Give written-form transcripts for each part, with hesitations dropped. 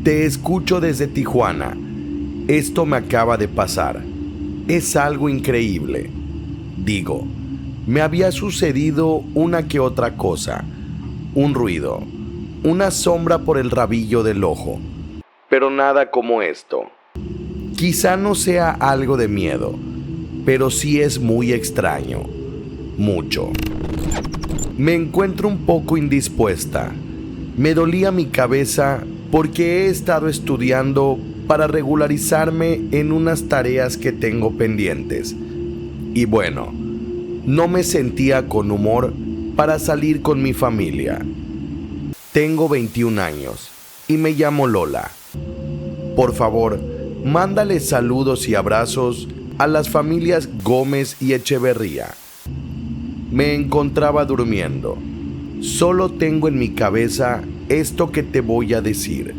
Te escucho desde Tijuana. Esto me acaba de pasar. Es algo increíble. Digo, me había sucedido una que otra cosa. Un ruido, una sombra por el rabillo del ojo. Pero nada como esto. Quizá no sea algo de miedo, pero sí es muy extraño. Mucho. Me encuentro un poco indispuesta. Me dolía mi cabeza porque he estado estudiando para regularizarme en unas tareas que tengo pendientes. Y bueno, no me sentía con humor para salir con mi familia. Tengo 21 años y me llamo Lola. Por favor, mándale saludos y abrazos a las familias Gómez y Echeverría. Me encontraba durmiendo. Solo tengo en mi cabeza esto que te voy a decir.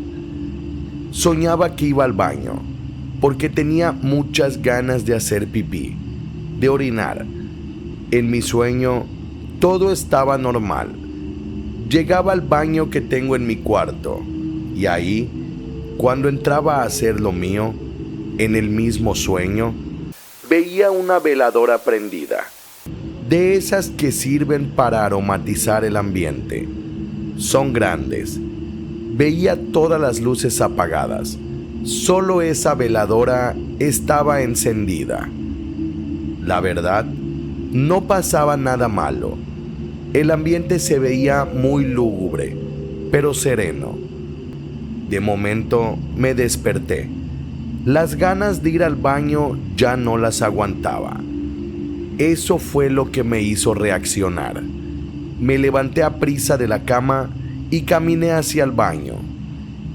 Soñaba que iba al baño, porque tenía muchas ganas de hacer pipí, de orinar. En mi sueño, todo estaba normal. Llegaba al baño que tengo en mi cuarto, y ahí, cuando entraba a hacer lo mío, en el mismo sueño, veía una veladora prendida, de esas que sirven para aromatizar el ambiente. Son grandes. Veía todas las luces apagadas. Solo esa veladora estaba encendida. La verdad, no pasaba nada malo. El ambiente se veía muy lúgubre, pero sereno. De momento me desperté. Las ganas de ir al baño ya no las aguantaba. Eso fue lo que me hizo reaccionar. Me levanté aprisa de la cama y caminé hacia el baño.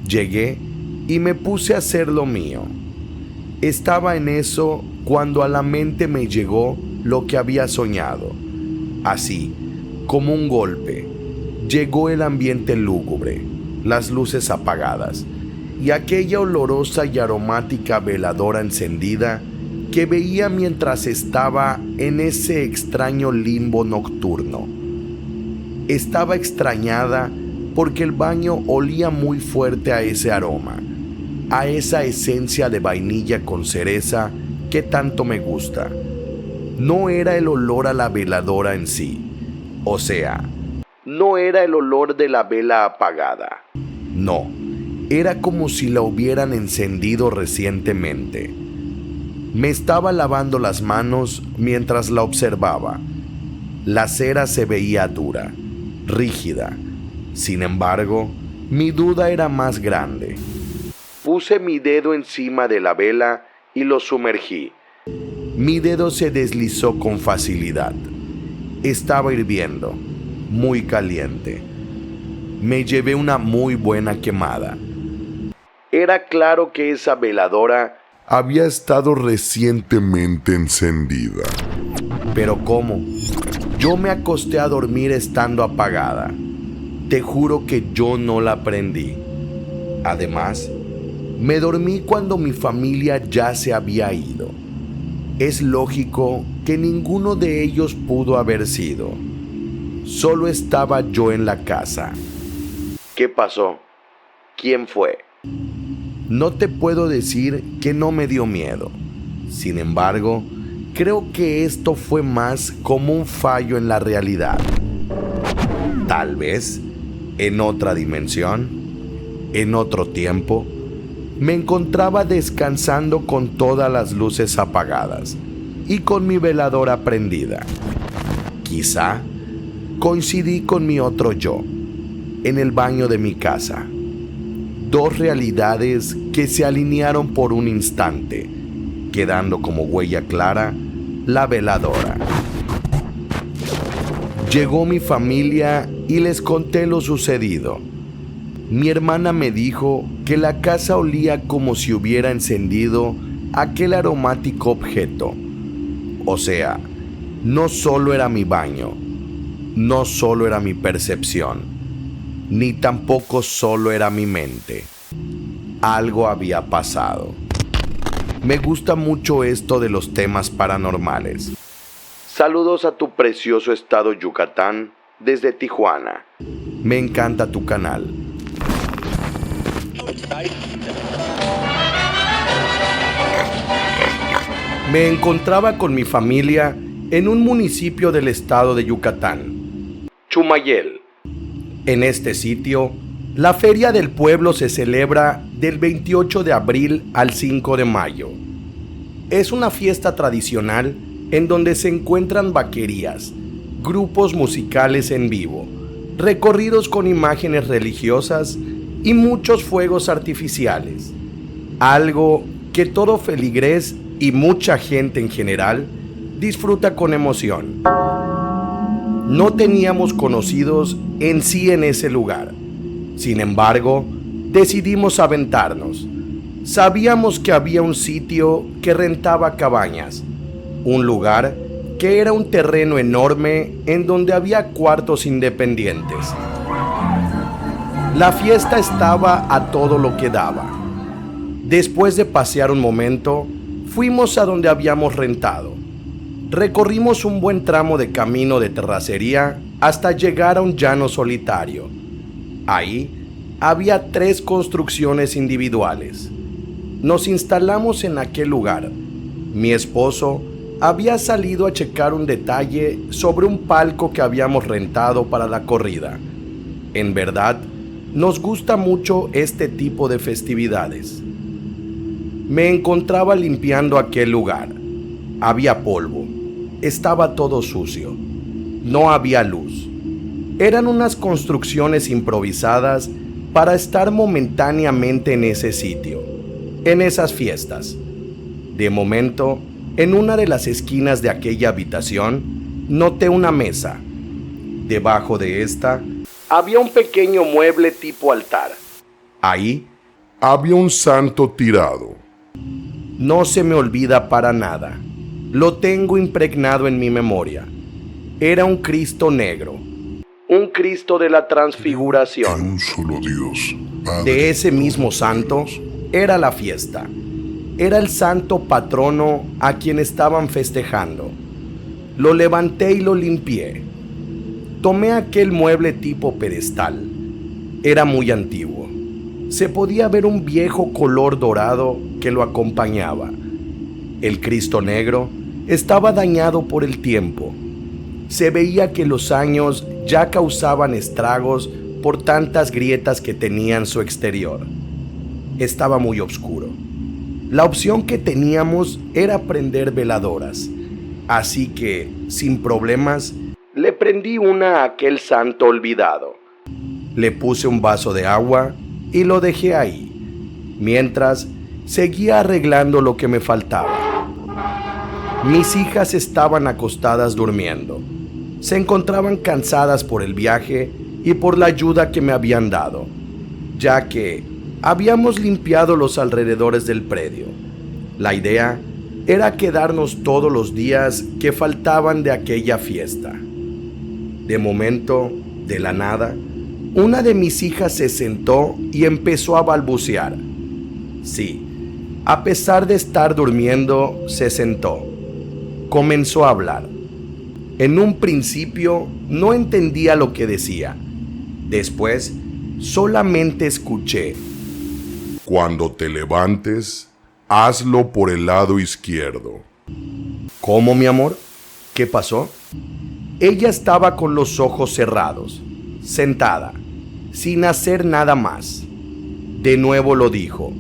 Llegué y me puse a hacer lo mío. Estaba en eso cuando a la mente me llegó lo que había soñado. Así, como un golpe, llegó el ambiente lúgubre, las luces apagadas y aquella olorosa y aromática veladora encendida que veía mientras estaba en ese extraño limbo nocturno. Estaba extrañada porque el baño olía muy fuerte a ese aroma, a esa esencia de vainilla con cereza que tanto me gusta. No era el olor a la veladora en sí, o sea, no era el olor de la vela apagada. No, era como si la hubieran encendido recientemente. Me estaba lavando las manos mientras la observaba. La cera se veía dura, rígida. Sin embargo, mi duda era más grande. Puse mi dedo encima de la vela y lo sumergí. Mi dedo se deslizó con facilidad. Estaba hirviendo, muy caliente. Me llevé una muy buena quemada. Era claro que esa veladora había estado recientemente encendida. Pero ¿cómo? Yo me acosté a dormir estando apagada. Te juro que yo no la prendí. Además, me dormí cuando mi familia ya se había ido. Es lógico que ninguno de ellos pudo haber sido. Solo estaba yo en la casa. ¿Qué pasó? ¿Quién fue? No te puedo decir que no me dio miedo. Sin embargo, creo que esto fue más como un fallo en la realidad. Tal vez, en otra dimensión, en otro tiempo, me encontraba descansando con todas las luces apagadas y con mi veladora prendida. Quizá coincidí con mi otro yo, en el baño de mi casa. Dos realidades que se alinearon por un instante, quedando como huella clara la veladora. Llegó mi familia y les conté lo sucedido. Mi hermana me dijo que la casa olía como si hubiera encendido aquel aromático objeto. O sea, no solo era mi baño, no solo era mi percepción, ni tampoco solo era mi mente. Algo había pasado. Me gusta mucho esto de los temas paranormales. Saludos a tu precioso estado Yucatán desde Tijuana. Me encanta tu canal. Me encontraba con mi familia en un municipio del estado de Yucatán, Chumayel. En este sitio, la feria del pueblo se celebra del 28 de abril al 5 de mayo. Es una fiesta tradicional en donde se encuentran vaquerías, grupos musicales en vivo, recorridos con imágenes religiosas y muchos fuegos artificiales. Algo que todo feligrés y mucha gente en general disfruta con emoción. No teníamos conocidos en sí en ese lugar. Sin embargo, decidimos aventarnos. Sabíamos que había un sitio que rentaba cabañas, un lugar que era un terreno enorme en donde había cuartos independientes. La fiesta estaba a todo lo que daba. Después de pasear un momento, fuimos a donde habíamos rentado. Recorrimos un buen tramo de camino de terracería hasta llegar a un llano solitario. Ahí había 3 construcciones individuales. Nos instalamos en aquel lugar. Mi esposo había salido a checar un detalle sobre un palco que habíamos rentado para la corrida. En verdad, nos gusta mucho este tipo de festividades. Me encontraba limpiando aquel lugar. Había polvo. Estaba todo sucio. No había luz. Eran unas construcciones improvisadas para estar momentáneamente en ese sitio, en esas fiestas. De momento, en una de las esquinas de aquella habitación, noté una mesa. Debajo de esta, había un pequeño mueble tipo altar. Ahí, había un santo tirado. no se me olvida para nada. Lo tengo impregnado en mi memoria. Era un Cristo negro. Un Cristo de la Transfiguración. En un solo Dios, Padre, De ese mismo santo era la fiesta. Era el santo patrono a quien estaban festejando. Lo levanté y lo limpié. Tomé aquel mueble tipo pedestal. Era muy antiguo. Se podía ver un viejo color dorado que lo acompañaba. El Cristo negro estaba dañado por el tiempo. Se veía que los años ya causaban estragos por tantas grietas que tenía en su exterior. Estaba muy oscuro. La opción que teníamos era prender veladoras, así que, sin problemas, le prendí una a aquel santo olvidado. Le puse un vaso de agua y lo dejé ahí, mientras seguía arreglando lo que me faltaba. Mis hijas estaban acostadas durmiendo. Se encontraban cansadas por el viaje y por la ayuda que me habían dado, ya que habíamos limpiado los alrededores del predio. La idea era quedarnos todos los días que faltaban de aquella fiesta. De momento, de la nada, una de mis hijas se sentó y empezó a balbucear. Sí, a pesar de estar durmiendo, se sentó. Comenzó a hablar. En un principio no entendía lo que decía. Después, solamente escuché: cuando te levantes, hazlo por el lado izquierdo. ¿Cómo, mi amor? ¿Qué pasó? Ella estaba con los ojos cerrados, sentada, sin hacer nada más. De nuevo lo dijo.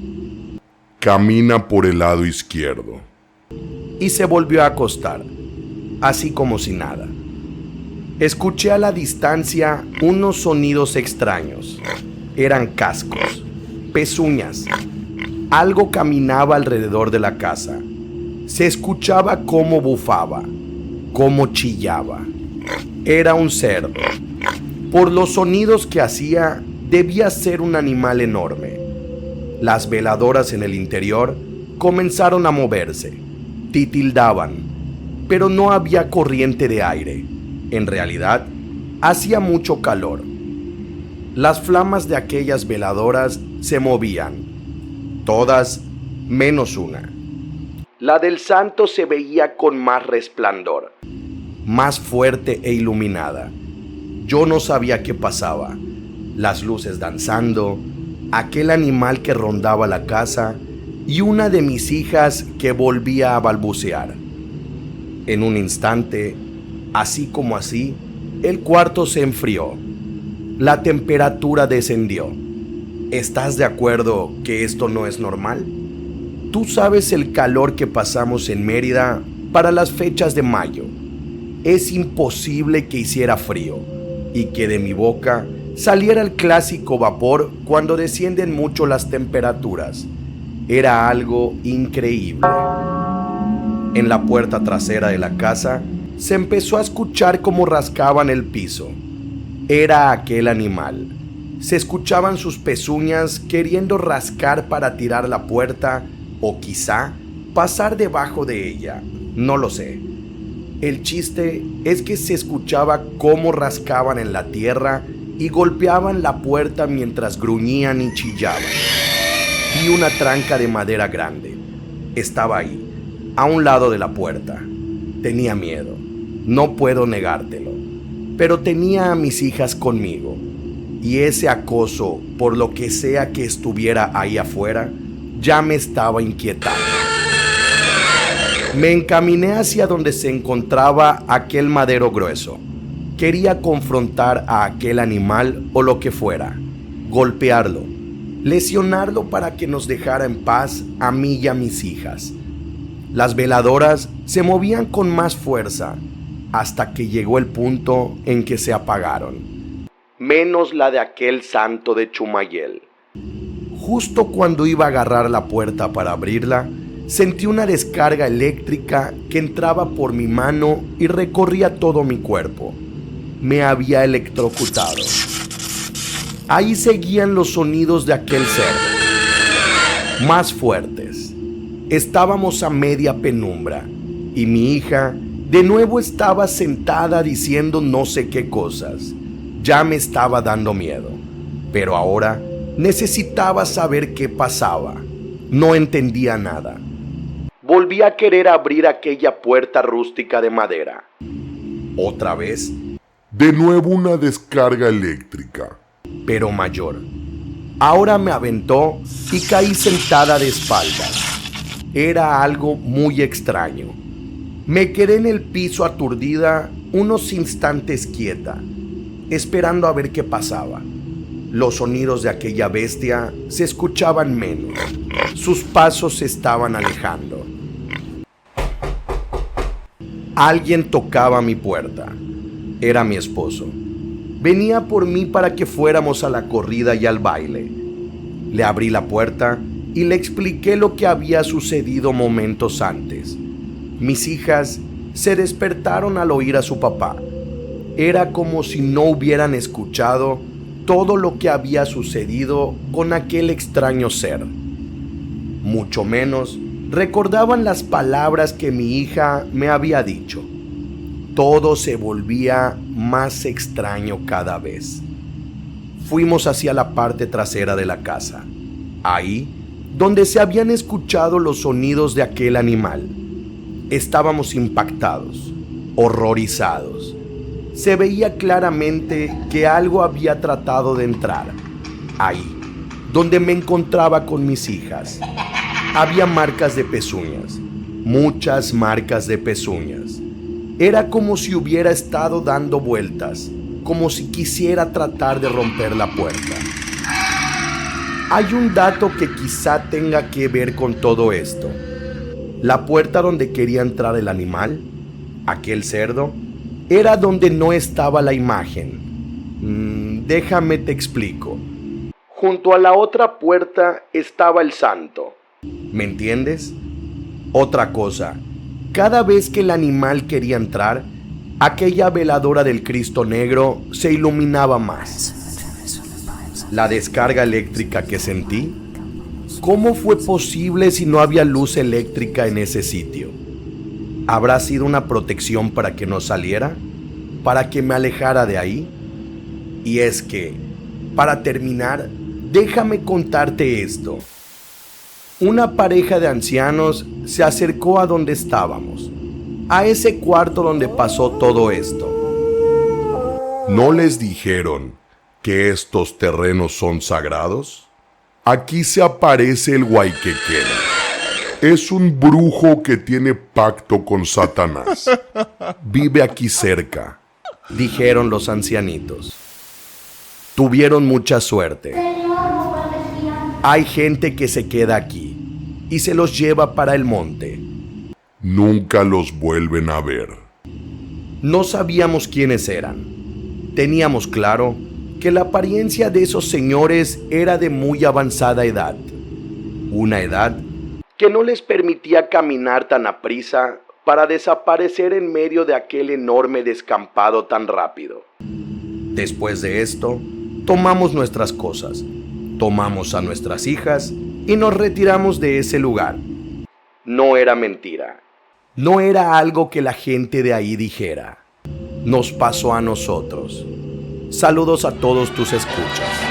Camina por el lado izquierdo. Y se volvió a acostar, así como si nada. Escuché a la distancia unos sonidos extraños. Eran cascos, pezuñas. Algo caminaba alrededor de la casa. Se escuchaba cómo bufaba, cómo chillaba. Era un cerdo. Por los sonidos que hacía, debía ser un animal enorme. Las veladoras en el interior comenzaron a moverse, titildaban, pero no había corriente de aire. En realidad, hacía mucho calor. Las flamas de aquellas veladoras se movían, todas menos una. La del santo se veía con más resplandor, más fuerte e iluminada. Yo no sabía qué pasaba. Las luces danzando, aquel animal que rondaba la casa y una de mis hijas que volvía a balbucear. En un instante, así como así, el cuarto se enfrió. La temperatura descendió. ¿Estás de acuerdo que esto no es normal? Tú sabes el calor que pasamos en Mérida para las fechas de mayo. Es imposible que hiciera frío y que de mi boca saliera el clásico vapor cuando descienden mucho las temperaturas. Era algo increíble. En la puerta trasera de la casa se empezó a escuchar cómo rascaban el piso. Era aquel animal. Se escuchaban sus pezuñas queriendo rascar para tirar la puerta o quizá pasar debajo de ella. No lo sé. El chiste es que se escuchaba cómo rascaban en la tierra y golpeaban la puerta mientras gruñían y chillaban. Vi una tranca de madera grande. Estaba ahí, a un lado de la puerta. Tenía miedo, no puedo negártelo, pero tenía a mis hijas conmigo, y ese acoso, por lo que sea que estuviera ahí afuera, ya me estaba inquietando. Me encaminé hacia donde se encontraba aquel madero grueso. Quería confrontar a aquel animal o lo que fuera, golpearlo, lesionarlo para que nos dejara en paz a mí y a mis hijas. Las veladoras se movían con más fuerza hasta que llegó el punto en que se apagaron, menos la de aquel santo de Chumayel. Justo cuando iba a agarrar la puerta para abrirla, sentí una descarga eléctrica que entraba por mi mano y recorría todo mi cuerpo. Me había electrocutado. Ahí seguían los sonidos de aquel cerdo, más fuertes. Estábamos a media penumbra y mi hija de nuevo estaba sentada diciendo no sé qué cosas. Ya me estaba dando miedo, pero ahora necesitaba saber qué pasaba. No entendía nada. Volví a querer abrir aquella puerta rústica de madera. Otra vez, De nuevo una descarga eléctrica. pero mayor. Ahora me aventó y caí sentada de espaldas. Era algo muy extraño. Me quedé en el piso aturdida unos instantes quieta, esperando a ver qué pasaba. Los sonidos de aquella bestia se escuchaban menos. Sus pasos se estaban alejando. Alguien tocaba mi puerta. Era mi esposo. Venía por mí para que fuéramos a la corrida y al baile. Le abrí la puerta y le expliqué lo que había sucedido momentos antes. Mis hijas se despertaron al oír a su papá. Era como si no hubieran escuchado todo lo que había sucedido con aquel extraño ser. Mucho menos recordaban las palabras que mi hija me había dicho. Todo se volvía más extraño cada vez. Fuimos hacia la parte trasera de la casa, ahí donde se habían escuchado los sonidos de aquel animal. Estábamos impactados, horrorizados. Se veía claramente que algo había tratado de entrar. Ahí, donde me encontraba con mis hijas, había marcas de pezuñas, muchas marcas de pezuñas. Era como si hubiera estado dando vueltas, como si quisiera tratar de romper la puerta. Hay un dato que quizá tenga que ver con todo esto. La puerta donde quería entrar el animal, aquel cerdo, era donde no estaba la imagen. Déjame te explico. Junto a la otra puerta estaba el santo. ¿Me entiendes? Otra cosa, cada vez que el animal quería entrar, aquella veladora del Cristo Negro se iluminaba más. La descarga eléctrica que sentí, ¿cómo fue posible si no había luz eléctrica en ese sitio? ¿Habrá sido una protección para que no saliera? ¿Para que me alejara de ahí? Y es que, para terminar, déjame contarte esto. Una pareja de ancianos se acercó a donde estábamos, a ese cuarto donde pasó todo esto. ¿No les dijeron que estos terrenos son sagrados? Aquí se aparece el Guayquequén. Es un brujo que tiene pacto con Satanás. Vive aquí cerca, dijeron los ancianitos. Tuvieron mucha suerte. Hay gente que se queda aquí y se los lleva para el monte. Nunca los vuelven a ver. No sabíamos quiénes eran. Teníamos claro que la apariencia de esos señores era de muy avanzada edad. Una edad que no les permitía caminar tan aprisa para desaparecer en medio de aquel enorme descampado tan rápido. Después de esto, tomamos nuestras cosas, tomamos a nuestras hijas y nos retiramos de ese lugar. No era mentira. No era algo que la gente de ahí dijera. Nos pasó a nosotros. Saludos a todos tus escuchas.